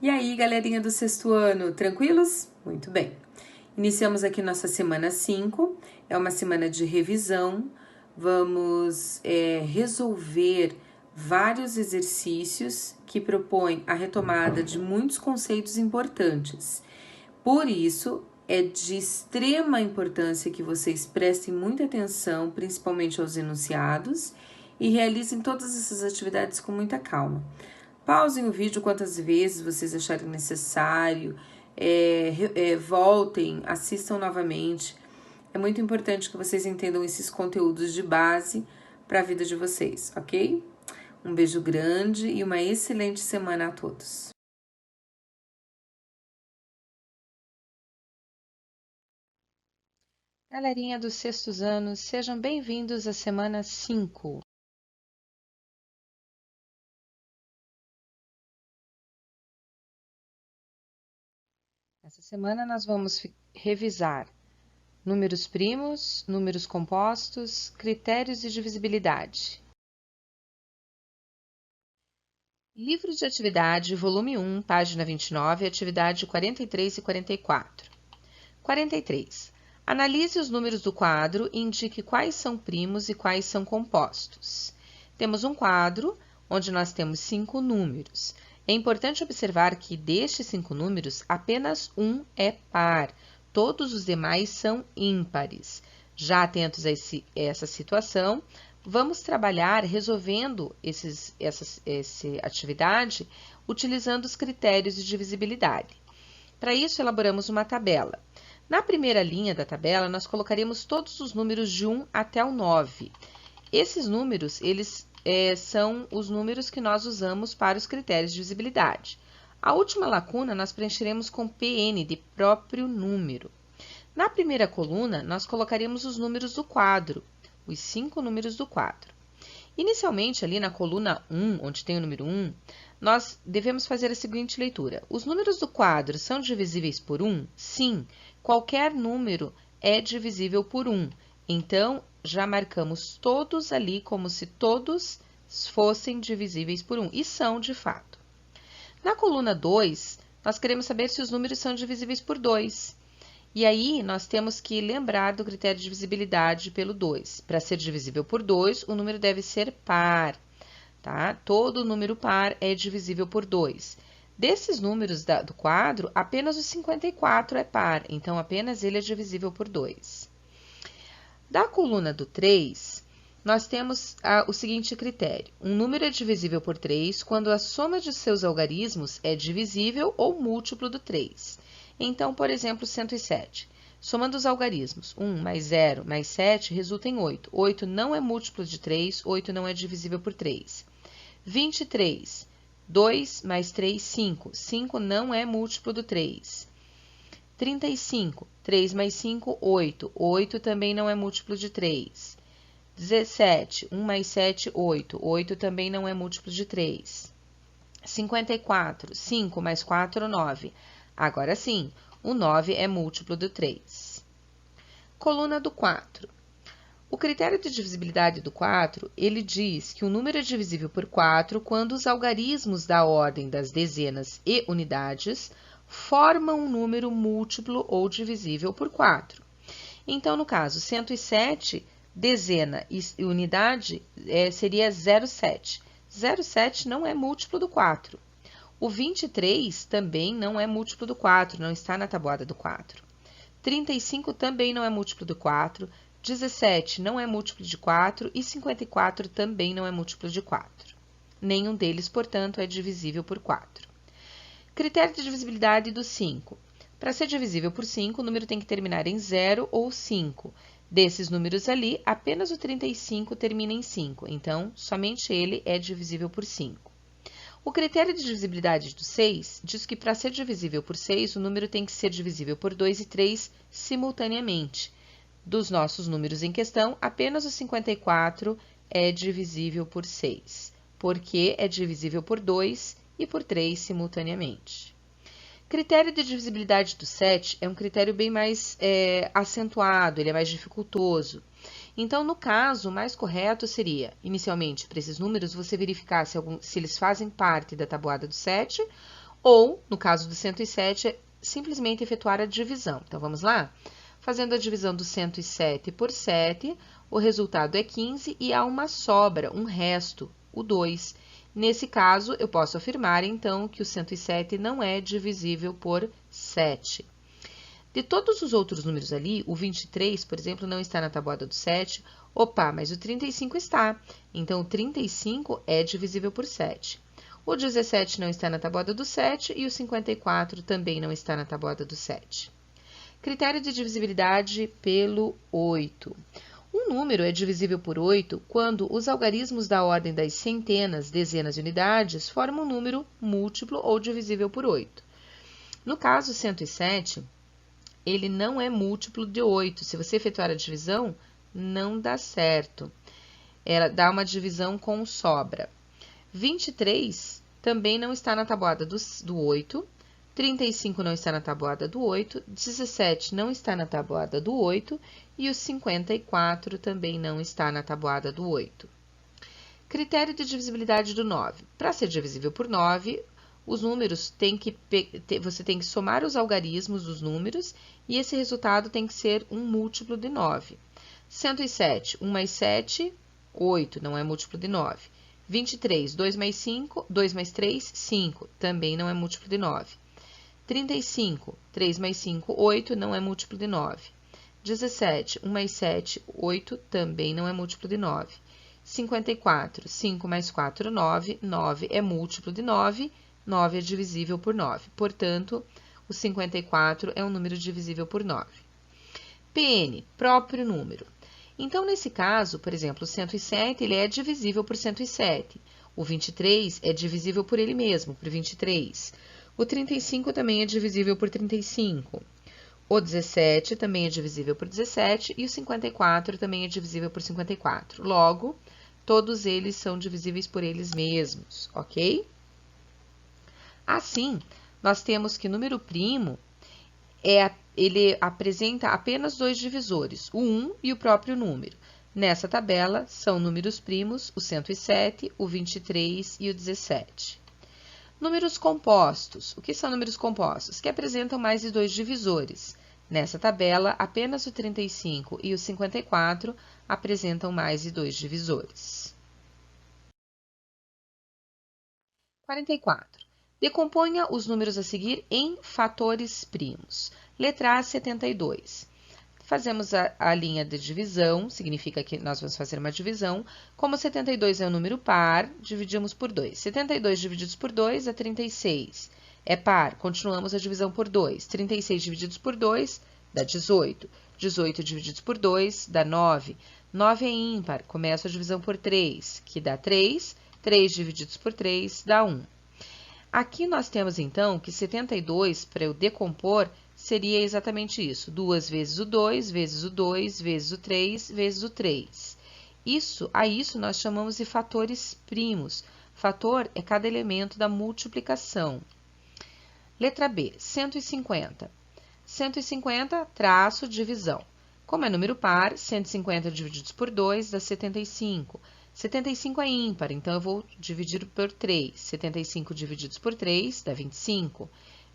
E aí, galerinha do sexto ano, tranquilos? Muito bem. Iniciamos aqui nossa semana 5, é uma semana de revisão. Vamos resolver vários exercícios que propõem a retomada de muitos conceitos importantes. Por isso, é de extrema importância que vocês prestem muita atenção, principalmente aos enunciados, e realizem todas essas atividades com muita calma. Pausem o vídeo quantas vezes vocês acharem necessário, voltem, assistam novamente. É muito importante que vocês entendam esses conteúdos de base para a vida de vocês, ok? Um beijo grande e uma excelente semana a todos. Galerinha dos sextos anos, sejam bem-vindos à semana 5. Essa semana nós vamos revisar números primos, números compostos, critérios de divisibilidade. Livro de atividade, volume 1, página 29, atividade 43 e 44. 43. Analise os números do quadro e indique quais são primos e quais são compostos. Temos um quadro onde nós temos 5 números. É importante observar que destes 5 números, apenas um é par. Todos os demais são ímpares. Já atentos a essa situação, vamos trabalhar resolvendo essa atividade utilizando os critérios de divisibilidade. Para isso, elaboramos uma tabela. Na primeira linha da tabela, nós colocaremos todos os números de 1 até o 9. Esses números, são os números que nós usamos para os critérios de divisibilidade. A última lacuna, nós preencheremos com PN, de próprio número. Na primeira coluna, nós colocaremos os números do quadro, os 5 números do quadro. Inicialmente, ali na coluna 1, onde tem o número 1, nós devemos fazer a seguinte leitura. Os números do quadro são divisíveis por 1? Sim, qualquer número é divisível por 1. Então, já marcamos todos ali como se todos fossem divisíveis por 1, e são de fato. Na coluna 2, nós queremos saber se os números são divisíveis por 2. E aí, nós temos que lembrar do critério de divisibilidade pelo 2. Para ser divisível por 2, o número deve ser par, tá? Todo número par é divisível por 2. Desses números do quadro, apenas o 54 é par, então apenas ele é divisível por 2. Da coluna do 3, nós temos o seguinte critério. Um número é divisível por 3 quando a soma de seus algarismos é divisível ou múltiplo do 3. Então, por exemplo, 107. Somando os algarismos, 1 mais 0 mais 7 resulta em 8. 8 não é múltiplo de 3, 8 não é divisível por 3. 23. 2 mais 3, 5. 5 não é múltiplo do 3. 35. 3 mais 5, 8. 8 também não é múltiplo de 3. 17. 1 mais 7, 8. 8 também não é múltiplo de 3. 54. 5 mais 4, 9. Agora sim, o 9 é múltiplo do 3. Coluna do 4. O critério de divisibilidade do 4, ele diz que o número é divisível por 4 quando os algarismos da ordem das dezenas e unidades formam um número múltiplo ou divisível por 4. Então, no caso, 107, dezena e unidade seria 0,7. 0,7 não é múltiplo do 4. O 23 também não é múltiplo do 4, não está na tabuada do 4. 35 também não é múltiplo do 4, 17 não é múltiplo de 4 e 54 também não é múltiplo de 4. Nenhum deles, portanto, é divisível por 4. Critério de divisibilidade do 5. Para ser divisível por 5, o número tem que terminar em 0 ou 5. Desses números ali, apenas o 35 termina em 5, então somente ele é divisível por 5. O critério de divisibilidade do 6 diz que para ser divisível por 6, o número tem que ser divisível por 2 e 3 simultaneamente. Dos nossos números em questão, apenas o 54 é divisível por 6, porque é divisível por 2 e por 3 simultaneamente. Critério de divisibilidade do 7 é um critério bem mais acentuado, ele é mais dificultoso. Então, no caso, o mais correto seria, inicialmente, para esses números, você verificar se eles fazem parte da tabuada do 7 Ou, no caso do 107, é simplesmente efetuar a divisão. Então, vamos lá? Fazendo a divisão do 107 por 7, o resultado é 15 e há uma sobra, um resto, o 2. Nesse caso, eu posso afirmar, então, que o 107 não é divisível por 7. De todos os outros números ali, o 23, por exemplo, não está na tabuada do 7. Opa, mas o 35 está. Então, o 35 é divisível por 7. O 17 não está na tabuada do 7 e o 54 também não está na tabuada do 7. Critério de divisibilidade pelo 8. Um número é divisível por 8 quando os algarismos da ordem das centenas, dezenas e unidades formam um número múltiplo ou divisível por 8. No caso 107, ele não é múltiplo de 8. Se você efetuar a divisão, não dá certo. Ela dá uma divisão com sobra. 23 também não está na tabuada do 8. 35 não está na tabuada do 8, 17 não está na tabuada do 8 e o 54 também não está na tabuada do 8. Critério de divisibilidade do 9. Para ser divisível por 9, os números você tem que somar os algarismos dos números e esse resultado tem que ser um múltiplo de 9. 107, 1 mais 7, 8, não é múltiplo de 9. 23, 2 mais 5, 2 mais 3, 5, também não é múltiplo de 9. 35, 3 mais 5, 8, não é múltiplo de 9. 17, 1 mais 7, 8, também não é múltiplo de 9. 54, 5 mais 4, 9, 9 é múltiplo de 9, 9 é divisível por 9. Portanto, o 54 é um número divisível por 9. PN, próprio número. Então, nesse caso, por exemplo, o 107, ele é divisível por 107. O 23 é divisível por ele mesmo, por 23. O 35 também é divisível por 35. O 17 também é divisível por 17 e o 54 também é divisível por 54. Logo, todos eles são divisíveis por eles mesmos, ok? Assim, nós temos que número primo, ele apresenta apenas dois divisores, o 1 e o próprio número. Nessa tabela, são números primos, o 107, o 23 e o 17. Números compostos. O que são números compostos? Que apresentam mais de dois divisores. Nessa tabela, apenas o 35 e o 54 apresentam mais de dois divisores. 44. Decomponha os números a seguir em fatores primos. Letra A, 72. Fazemos a linha de divisão, significa que nós vamos fazer uma divisão. Como 72 é um número par, dividimos por 2. 72 divididos por 2 é 36. É par, continuamos a divisão por 2. 36 divididos por 2 dá 18. 18 divididos por 2 dá 9. 9 é ímpar, começo a divisão por 3, que dá 3. 3 divididos por 3 dá 1. Aqui nós temos, então, que 72, para eu decompor, seria exatamente isso. 2 vezes o 2, vezes o 2, vezes o 3, vezes o 3. A isso nós chamamos de fatores primos. Fator é cada elemento da multiplicação. Letra B, 150. 150, traço, divisão. Como é número par, 150 divididos por 2 dá 75. 75 é ímpar, então eu vou dividir por 3. 75 divididos por 3 dá 25.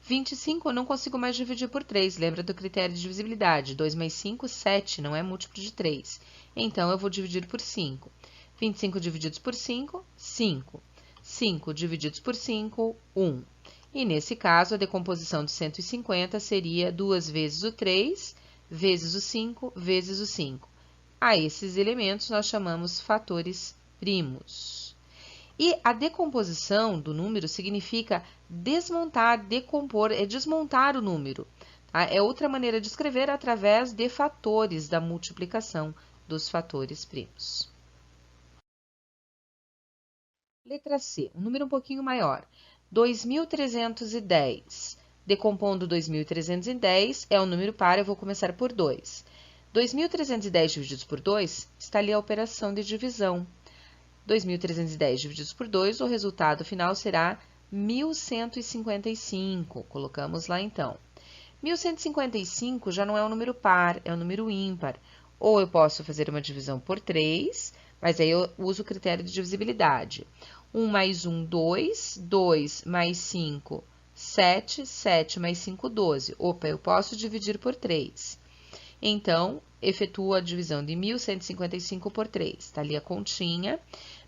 25 eu não consigo mais dividir por 3, lembra do critério de divisibilidade. 2 mais 5, 7, não é múltiplo de 3. Então, eu vou dividir por 5. 25 divididos por 5, 5. 5 divididos por 5, 1. E, nesse caso, a decomposição de 150 seria 2 vezes o 3, vezes o 5, vezes o 5. A esses elementos nós chamamos fatores primos. E a decomposição do número significa desmontar, decompor, é desmontar o número. Tá? É outra maneira de escrever através de fatores da multiplicação dos fatores primos. Letra C, um número um pouquinho maior. 2.310. Decompondo 2.310 é um número par, eu vou começar por 2. 2.310 divididos por 2 está ali a operação de divisão. 2.310 divididos por 2, o resultado final será 1.155. Colocamos lá, então. 1.155 já não é um número par, é um número ímpar. Ou eu posso fazer uma divisão por 3, mas aí eu uso o critério de divisibilidade. 1 mais 1, 2. 2 mais 5, 7, 7 mais 5, 12. Opa, eu posso dividir por 3. Então, efetuo a divisão de 1.155 por 3. Está ali a continha.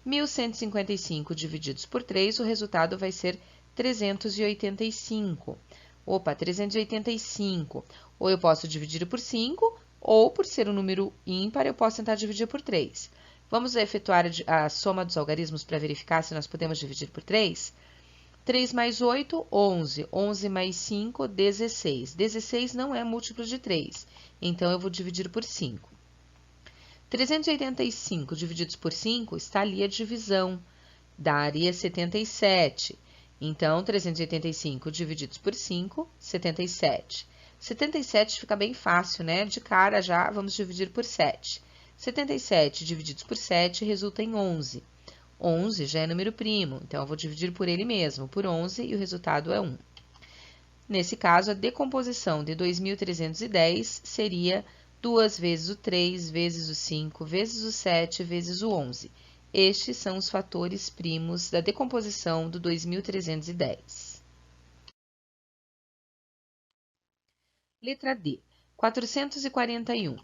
1.155 divididos por 3, o resultado vai ser 385. Opa, 385. Ou eu posso dividir por 5, ou por ser um número ímpar, eu posso tentar dividir por 3. Vamos efetuar a soma dos algarismos para verificar se nós podemos dividir por 3? 3 mais 8, 11. 11 mais 5, 16. 16 não é múltiplo de 3, então eu vou dividir por 5. 385 divididos por 5 está ali a divisão, daria 77. Então, 385 divididos por 5, 77. 77 fica bem fácil, né? De cara já vamos dividir por 7. 77 divididos por 7 resulta em 11. 11 já é número primo, então eu vou dividir por ele mesmo, por 11, e o resultado é 1. Nesse caso, a decomposição de 2.310 seria 2 vezes o 3, vezes o 5, vezes o 7, vezes o 11. Estes são os fatores primos da decomposição do 2.310. Letra D, 441.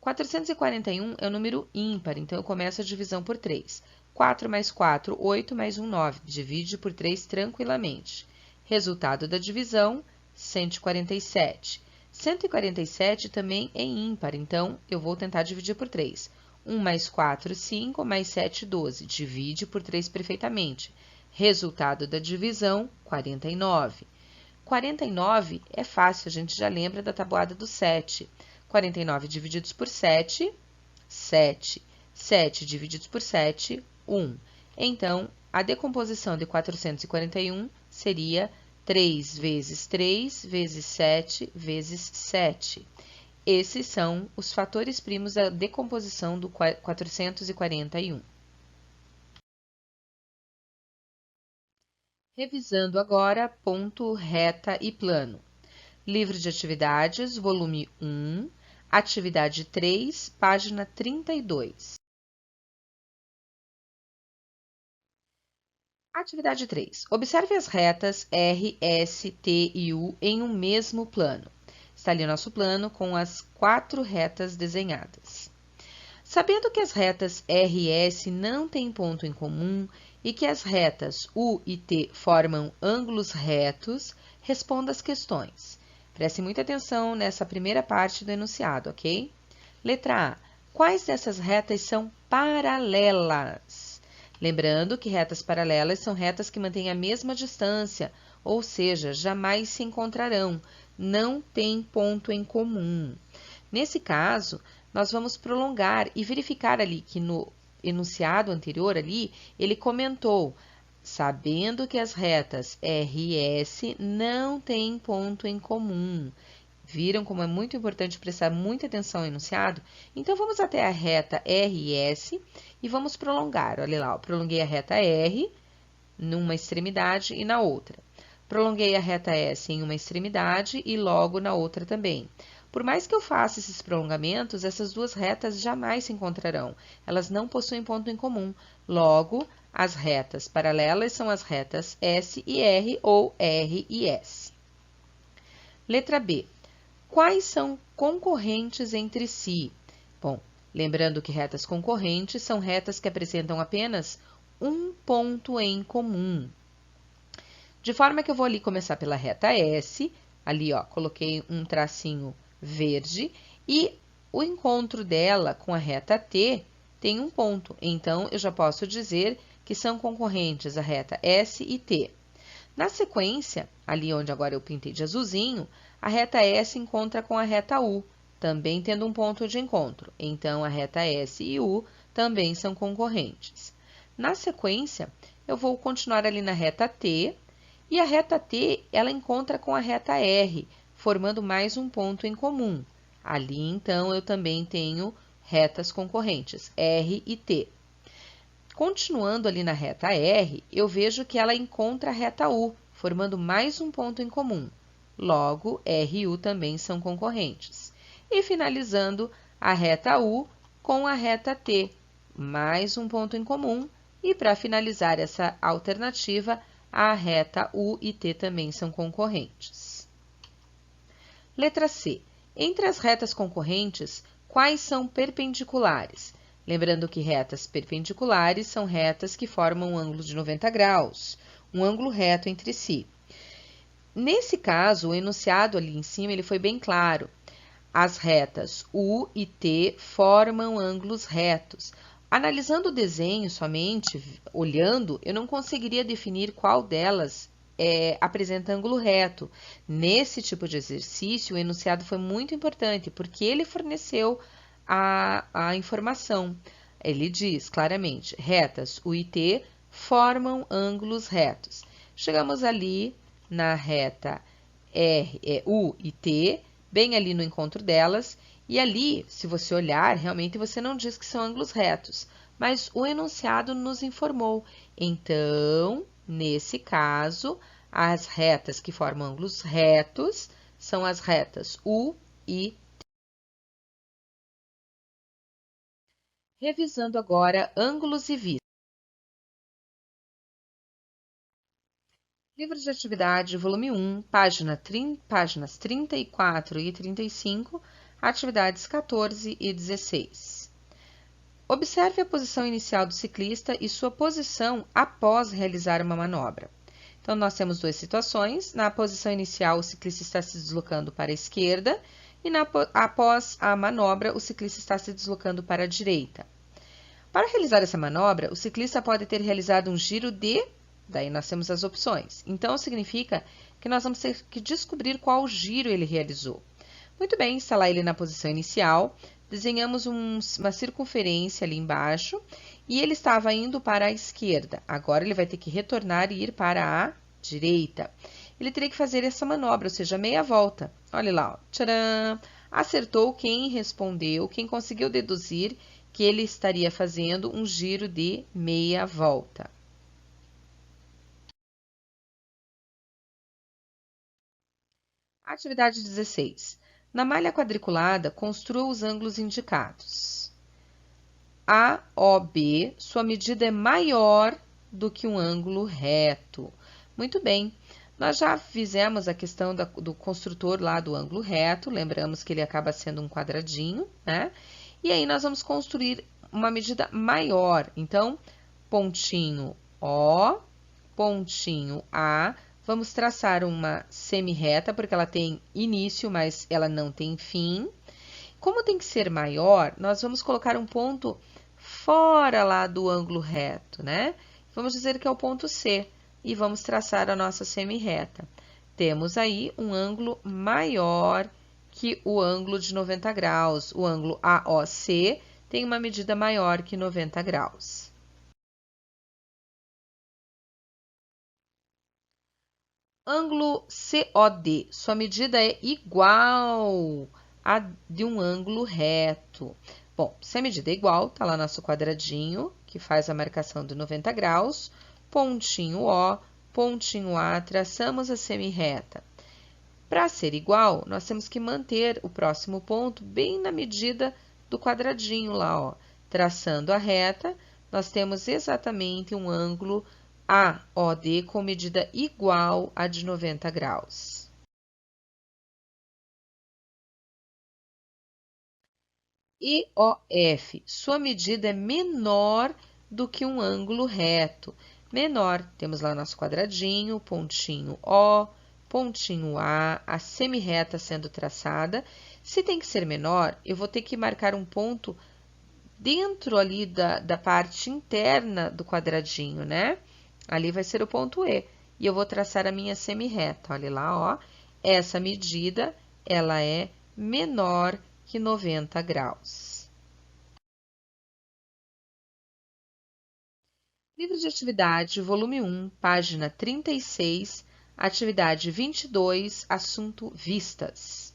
441 é um número ímpar, então eu começo a divisão por 3. 4 mais 4, 8 mais 1, 9. Divide por 3 tranquilamente. Resultado da divisão, 147. 147 também é ímpar, então eu vou tentar dividir por 3. 1 mais 4, 5, mais 7, 12. Divide por 3 perfeitamente. Resultado da divisão, 49. 49 é fácil, a gente já lembra da tabuada do 7. 49 divididos por 7, 7. 7 divididos por 7, 1. Então, a decomposição de 441 seria 3 vezes 3 vezes 7 vezes 7. Esses são os fatores primos da decomposição do 441. Revisando agora, ponto, reta e plano. Livro de atividades, volume 1, atividade 3, página 32. Atividade 3. Observe as retas R, S, T e U em um mesmo plano. Está ali o nosso plano com as 4 retas desenhadas. Sabendo que as retas R e S não têm ponto em comum e que as retas U e T formam ângulos retos, responda as questões. Preste muita atenção nessa primeira parte do enunciado, ok? Letra A. Quais dessas retas são paralelas? Lembrando que retas paralelas são retas que mantêm a mesma distância, ou seja, jamais se encontrarão, não têm ponto em comum. Nesse caso, nós vamos prolongar e verificar ali que no enunciado anterior ali, ele comentou, sabendo que as retas R e S não têm ponto em comum. Viram como é muito importante prestar muita atenção ao enunciado? Então, vamos até a reta R e S e vamos prolongar. Olha lá, eu prolonguei a reta R numa extremidade e na outra. Prolonguei a reta S em uma extremidade e logo na outra também. Por mais que eu faça esses prolongamentos, essas duas retas jamais se encontrarão. Elas não possuem ponto em comum. Logo, as retas paralelas são as retas S e R ou R e S. Letra B. Quais são concorrentes entre si? Bom, lembrando que retas concorrentes são retas que apresentam apenas um ponto em comum. De forma que eu vou ali começar pela reta S, ali ó, coloquei um tracinho verde, e o encontro dela com a reta T tem um ponto. Então, eu já posso dizer que são concorrentes a reta S e T. Na sequência, ali onde agora eu pintei de azulzinho, a reta S encontra com a reta U, também tendo um ponto de encontro. Então, a reta S e U também são concorrentes. Na sequência, eu vou continuar ali na reta T, e a reta T, ela encontra com a reta R, formando mais um ponto em comum. Ali, então, eu também tenho retas concorrentes, R e T. Continuando ali na reta R, eu vejo que ela encontra a reta U, formando mais um ponto em comum. Logo, R e U também são concorrentes. E finalizando a reta U com a reta T, mais um ponto em comum. E para finalizar essa alternativa, a reta U e T também são concorrentes. Letra C. Entre as retas concorrentes, quais são perpendiculares? Lembrando que retas perpendiculares são retas que formam um ângulo de 90 graus, um ângulo reto entre si. Nesse caso, o enunciado ali em cima ele foi bem claro. As retas U e T formam ângulos retos. Analisando o desenho somente, olhando, eu não conseguiria definir qual delas apresenta ângulo reto. Nesse tipo de exercício, o enunciado foi muito importante, porque ele forneceu a informação. Ele diz claramente, retas U e T formam ângulos retos. Chegamos ali na reta U e T, bem ali no encontro delas, e ali, se você olhar, realmente você não diz que são ângulos retos, mas o enunciado nos informou. Então, nesse caso, as retas que formam ângulos retos são as retas U e T. Revisando agora ângulos e vistas. Livro de atividade, volume 1, páginas 34 e 35, atividades 14 e 16. Observe a posição inicial do ciclista e sua posição após realizar uma manobra. Então, nós temos duas situações. Na posição inicial, o ciclista está se deslocando para a esquerda e após a manobra, o ciclista está se deslocando para a direita. Para realizar essa manobra, o ciclista pode ter realizado um giro de... Daí nós temos as opções. Então, significa que nós vamos ter que descobrir qual giro ele realizou. Muito bem, está lá ele na posição inicial. Desenhamos uma circunferência ali embaixo e ele estava indo para a esquerda. Agora, ele vai ter que retornar e ir para a direita. Ele teria que fazer essa manobra, ou seja, meia volta. Olha lá, ó. Tcharam! Acertou quem respondeu, quem conseguiu deduzir que ele estaria fazendo um giro de meia volta. Atividade 16. Na malha quadriculada, construa os ângulos indicados. AOB, sua medida é maior do que um ângulo reto. Muito bem, nós já fizemos a questão do construtor lá do ângulo reto, lembramos que ele acaba sendo um quadradinho, né? E aí nós vamos construir uma medida maior. Então, pontinho O, pontinho A, vamos traçar uma semirreta, porque ela tem início, mas ela não tem fim. Como tem que ser maior, nós vamos colocar um ponto fora lá do ângulo reto, né? Vamos dizer que é o ponto C, e vamos traçar a nossa semirreta. Temos aí um ângulo maior que o ângulo de 90 graus. O ângulo AOC tem uma medida maior que 90 graus. Ângulo COD, sua medida é igual a de um ângulo reto. Bom, se a medida é igual, está lá nosso quadradinho, que faz a marcação de 90 graus, pontinho O, pontinho A, traçamos a semirreta. Para ser igual, nós temos que manter o próximo ponto bem na medida do quadradinho lá, ó. Traçando a reta, nós temos exatamente um ângulo AOD com medida igual a de 90 graus. EOF, sua medida é menor do que um ângulo reto. Menor, temos lá nosso quadradinho, pontinho O, pontinho a semirreta sendo traçada. Se tem que ser menor, eu vou ter que marcar um ponto dentro ali da parte interna do quadradinho, né? Ali vai ser o ponto E. E eu vou traçar a minha semirreta. Olha lá, ó. Essa medida, ela é menor que 90 graus. Livro de atividade, volume 1, página 36, atividade 22, assunto vistas.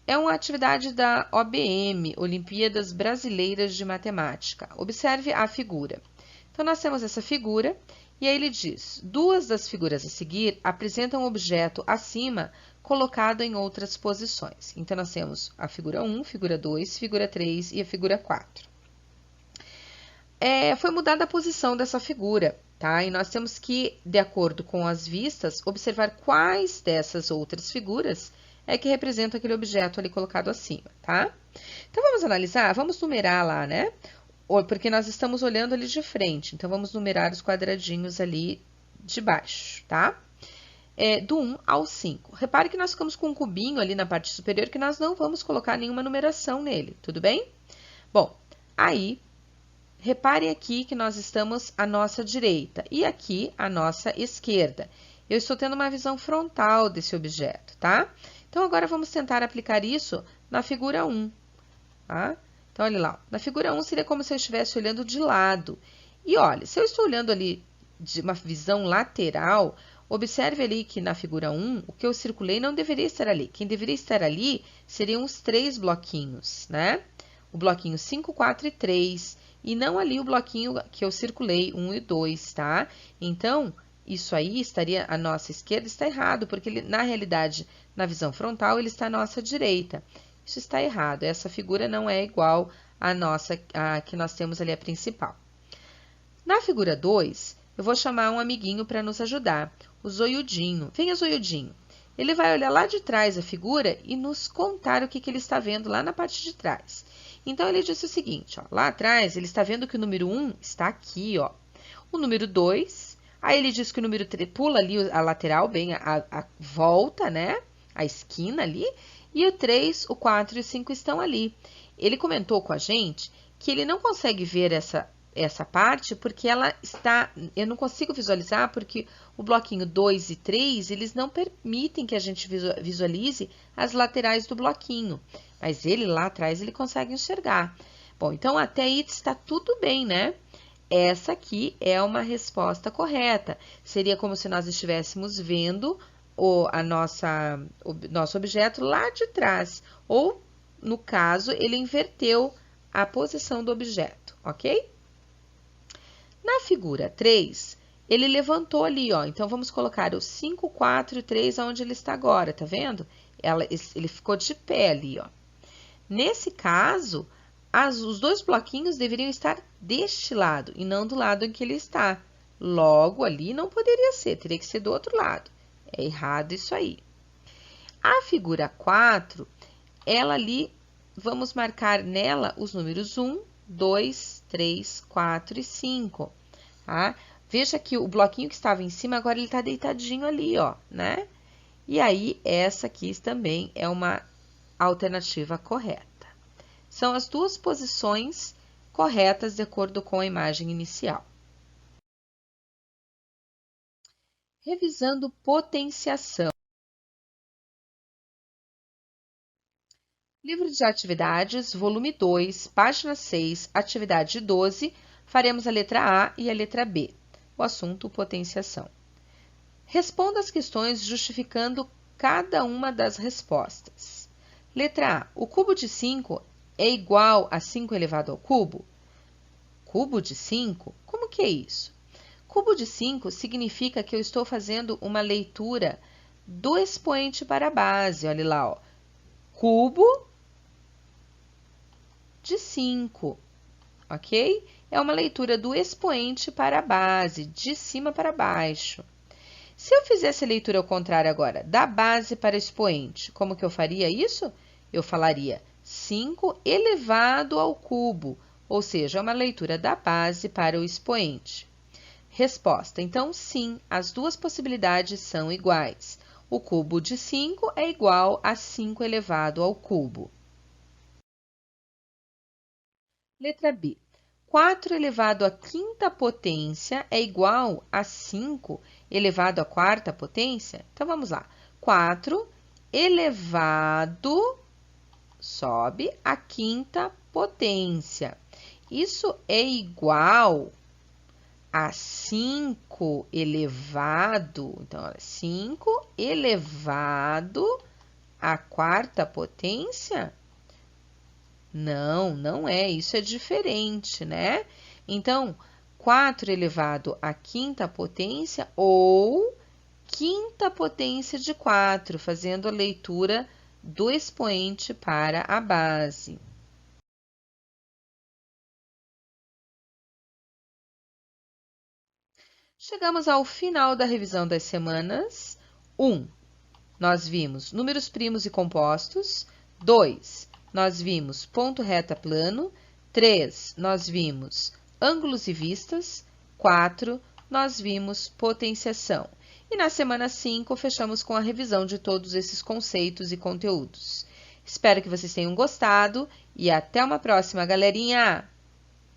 É uma atividade da OBM, Olimpíadas Brasileiras de Matemática. Observe a figura. Então, nós temos essa figura, e aí ele diz, duas das figuras a seguir apresentam um objeto acima colocado em outras posições. Então, nós temos a figura 1, figura 2, figura 3 e a figura 4. Foi mudada a posição dessa figura. tá? E nós temos que, de acordo com as vistas, observar quais dessas outras figuras é que representam aquele objeto ali colocado acima, tá? Então, vamos analisar, vamos numerar lá, né? Porque nós estamos olhando ali de frente, então vamos numerar os quadradinhos ali de baixo, tá? Do 1 ao 5. Repare que nós ficamos com um cubinho ali na parte superior que nós não vamos colocar nenhuma numeração nele, tudo bem? Bom, aí, repare aqui que nós estamos à nossa direita e aqui à nossa esquerda. Eu estou tendo uma visão frontal desse objeto, tá? Então, agora vamos tentar aplicar isso na figura 1, tá? Então, olha lá, na figura 1 seria como se eu estivesse olhando de lado. E olha, se eu estou olhando ali de uma visão lateral, observe ali que na figura 1, o que eu circulei não deveria estar ali. Quem deveria estar ali seriam os 3 bloquinhos, né? O bloquinho 5, 4 e 3, e não ali o bloquinho que eu circulei, 1 e 2, tá? Então, isso aí estaria, à nossa esquerda está errado, porque ele, na realidade, na visão frontal, ele está à nossa direita. Isso está errado, essa figura não é igual à nossa, a que nós temos ali, a principal. Na figura 2, eu vou chamar um amiguinho para nos ajudar, o zoiudinho. Venha, zoiudinho. Ele vai olhar lá de trás a figura e nos contar o que ele está vendo lá na parte de trás. Então, ele disse o seguinte, ó, lá atrás, ele está vendo que o número 1 está aqui, ó. O número 2, aí ele diz que o número 3 pula ali a lateral, bem a volta, né? A esquina ali. E o 3, o 4 e o 5 estão ali. Ele comentou com a gente que ele não consegue ver essa parte porque ela está... Eu não consigo visualizar porque o bloquinho 2 e 3, eles não permitem que a gente visualize as laterais do bloquinho. Mas ele lá atrás, ele consegue enxergar. Bom, então até aí está tudo bem, né? Essa aqui é uma resposta correta. Seria como se nós estivéssemos vendo o nosso objeto lá de trás. Ou, no caso, ele inverteu a posição do objeto, ok? Na figura 3, ele levantou ali, ó. Então, vamos colocar o 5, 4 e 3 onde ele está agora, tá vendo? Ele ficou de pé ali, ó. Nesse caso, os 2 bloquinhos deveriam estar deste lado e não do lado em que ele está. Logo, ali não poderia ser, teria que ser do outro lado. É errado isso aí. A figura 4, ela ali, vamos marcar nela os números 1, 2, 3, 4 e 5. Tá? Veja que o bloquinho que estava em cima, agora ele está deitadinho ali, ó, né? E aí, essa aqui também é uma alternativa correta. São as 2 posições corretas de acordo com a imagem inicial. Revisando potenciação. Livro de atividades, volume 2, página 6, atividade 12, faremos a letra A e a letra B. O assunto, potenciação. Responda as questões justificando cada uma das respostas. Letra A. O cubo de 5 é igual a 5 elevado ao cubo? Cubo de 5? Como que é isso? Cubo de 5 significa que eu estou fazendo uma leitura do expoente para a base. Olha lá, ó. Cubo de 5, ok? É uma leitura do expoente para a base, de cima para baixo. Se eu fizesse a leitura ao contrário agora, da base para o expoente, como que eu faria isso? Eu falaria 5 elevado ao cubo, ou seja, é uma leitura da base para o expoente. Resposta. Então, sim, as 2 possibilidades são iguais. O cubo de 5 é igual a 5 elevado ao cubo. Letra B. 4 elevado à quinta potência é igual a 5 elevado à quarta potência? Então, vamos lá. 4 elevado, sobe, à quinta potência. Isso é igual a 5 elevado, então, olha, 5 elevado à quarta potência? Não, não é, isso é diferente, né? Então, 4 elevado à quinta potência ou quinta potência de 4, fazendo a leitura do expoente para a base. Chegamos ao final da revisão das semanas 1. Nós vimos números primos e compostos. 2. Nós vimos ponto reta plano. 3. Nós vimos ângulos e vistas. 4. Nós vimos potenciação. E na semana 5, fechamos com a revisão de todos esses conceitos e conteúdos. Espero que vocês tenham gostado e até uma próxima, galerinha!